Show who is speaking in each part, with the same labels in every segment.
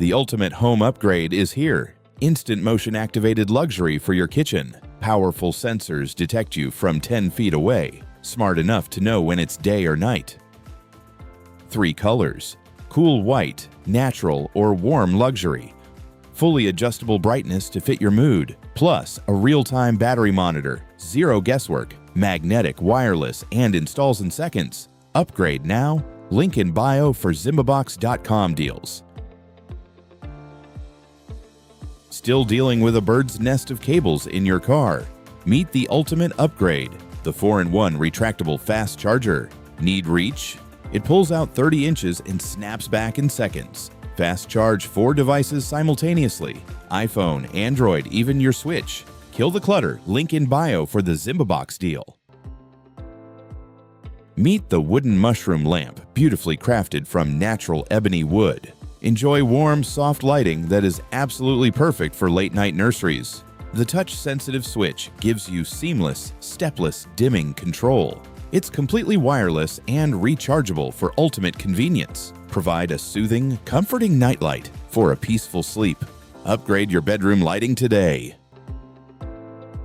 Speaker 1: The ultimate home upgrade is here. Instant motion activated luxury for your kitchen. Powerful sensors detect you from 10 feet away, smart enough to know when it's day or night. 3 colors: cool white, natural, or warm luxury. Fully adjustable brightness to fit your mood, plus a real-time battery monitor, zero guesswork, magnetic, wireless, and installs in seconds. Upgrade now. Link in bio for ZimbaBox.com deals. Still dealing with a bird's nest of cables in your car? Meet the ultimate upgrade, the 4-in-1 retractable fast charger. Need reach? It pulls out 30 inches and snaps back in seconds. Fast charge 4 devices simultaneously: iPhone, Android, even your Switch. Kill the clutter. Link in bio for the ZimbaBox deal. Meet the wooden mushroom lamp, beautifully crafted from natural ebony wood. Enjoy warm, soft lighting that is absolutely perfect for late-night nurseries. The touch-sensitive switch gives you seamless, stepless dimming control. It's completely wireless and rechargeable for ultimate convenience. Provide a soothing, comforting nightlight for a peaceful sleep. Upgrade your bedroom lighting today.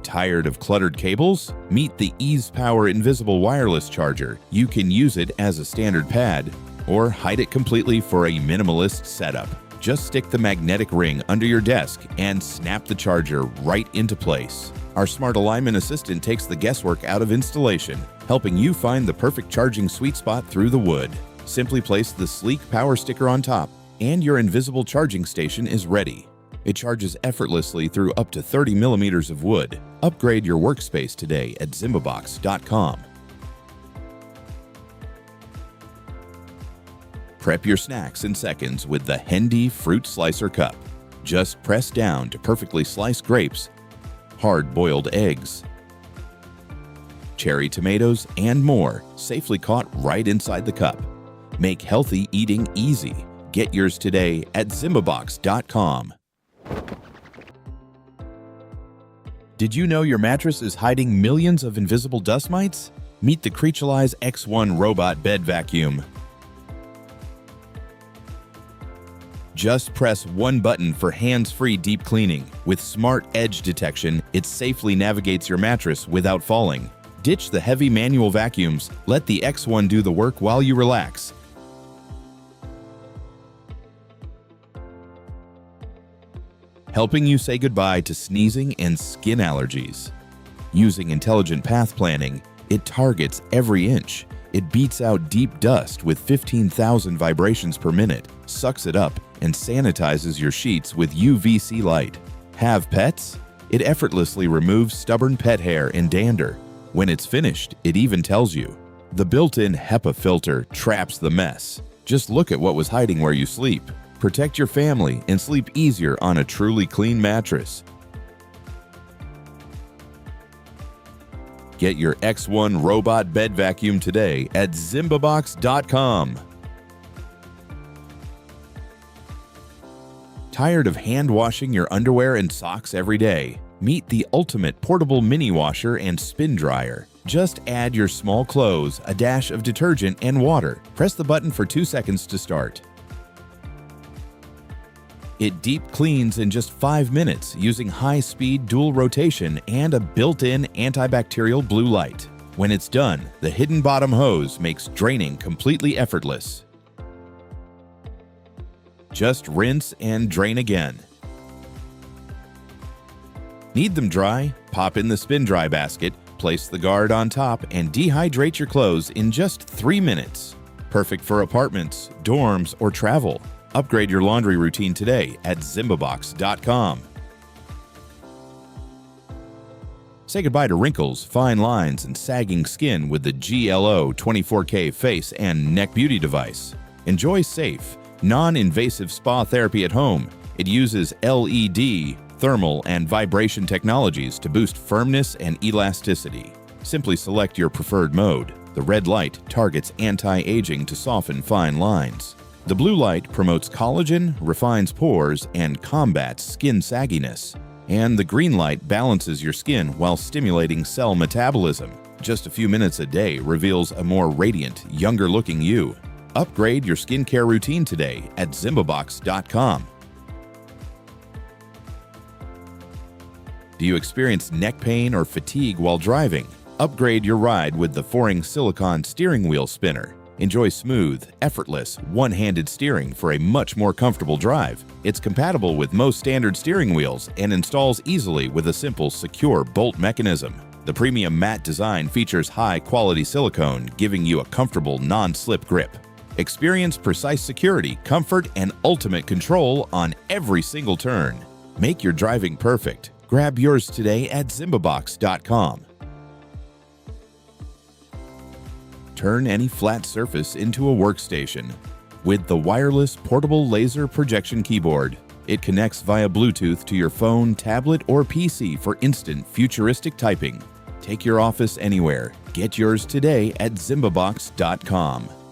Speaker 1: Tired of cluttered cables? Meet the Ease Power Invisible Wireless Charger. You can use it as a standard pad or hide it completely for a minimalist setup. Just stick the magnetic ring under your desk and snap the charger right into place. Our smart alignment assistant takes the guesswork out of installation, helping you find the perfect charging sweet spot through the wood. Simply place the sleek power sticker on top, and your invisible charging station is ready. It charges effortlessly through up to 30 millimeters of wood. Upgrade your workspace today at ZimbaBox.com. Prep your snacks in seconds with the Hendy Fruit Slicer Cup. Just press down to perfectly slice grapes, hard-boiled eggs, cherry tomatoes, and more, safely caught right inside the cup. Make healthy eating easy. Get yours today at ZimbaBox.com. Did you know your mattress is hiding millions of invisible dust mites? Meet the Creaturize X1 robot bed vacuum. Just press one button for hands-free deep cleaning. With smart edge detection, it safely navigates your mattress without falling. Ditch the heavy manual vacuums. Let the X1 do the work while you relax. Helping you say goodbye to sneezing and skin allergies. Using intelligent path planning, it targets every inch. It beats out deep dust with 15,000 vibrations per minute, sucks it up, and sanitizes your sheets with UVC light. Have pets? It effortlessly removes stubborn pet hair and dander. When it's finished, it even tells you. The built-in HEPA filter traps the mess. Just look at what was hiding where you sleep. Protect your family and sleep easier on a truly clean mattress. Get your X1 robot bed vacuum today at ZimbaBox.com. Tired of hand washing your underwear and socks every day? Meet the ultimate portable mini washer and spin dryer. Just add your small clothes, a dash of detergent, and water. Press the button for 2 seconds to start. It deep cleans in just 5 minutes using high-speed dual rotation and a built-in antibacterial blue light. When it's done, the hidden bottom hose makes draining completely effortless. Just rinse and drain again. Need them dry? Pop in the spin dry basket, place the guard on top, and dehydrate your clothes in just 3 minutes. Perfect for apartments, dorms, or travel. Upgrade your laundry routine today at ZimbaBox.com. Say goodbye to wrinkles, fine lines, and sagging skin with the GLO 24K face and neck beauty device. Enjoy safe, non-invasive spa therapy at home. It uses LED, thermal, and vibration technologies to boost firmness and elasticity. Simply select your preferred mode. The red light targets anti-aging to soften fine lines. The blue light promotes collagen, refines pores, and combats skin sagginess. And the green light balances your skin while stimulating cell metabolism. Just a few minutes a day reveals a more radiant, younger-looking you. Upgrade your skincare routine today at ZimbaBox.com. Do you experience neck pain or fatigue while driving? Upgrade your ride with the 4-ring silicone steering wheel spinner. Enjoy smooth, effortless, one-handed steering for a much more comfortable drive. It's compatible with most standard steering wheels and installs easily with a simple, secure bolt mechanism. The premium matte design features high-quality silicone, giving you a comfortable, non-slip grip. Experience precise security, comfort, and ultimate control on every single turn. Make your driving perfect. Grab yours today at ZimbaBox.com. Turn any flat surface into a workstation. With the wireless portable laser projection keyboard, it connects via Bluetooth to your phone, tablet, or PC for instant futuristic typing. Take your office anywhere. Get yours today at ZimbaBox.com.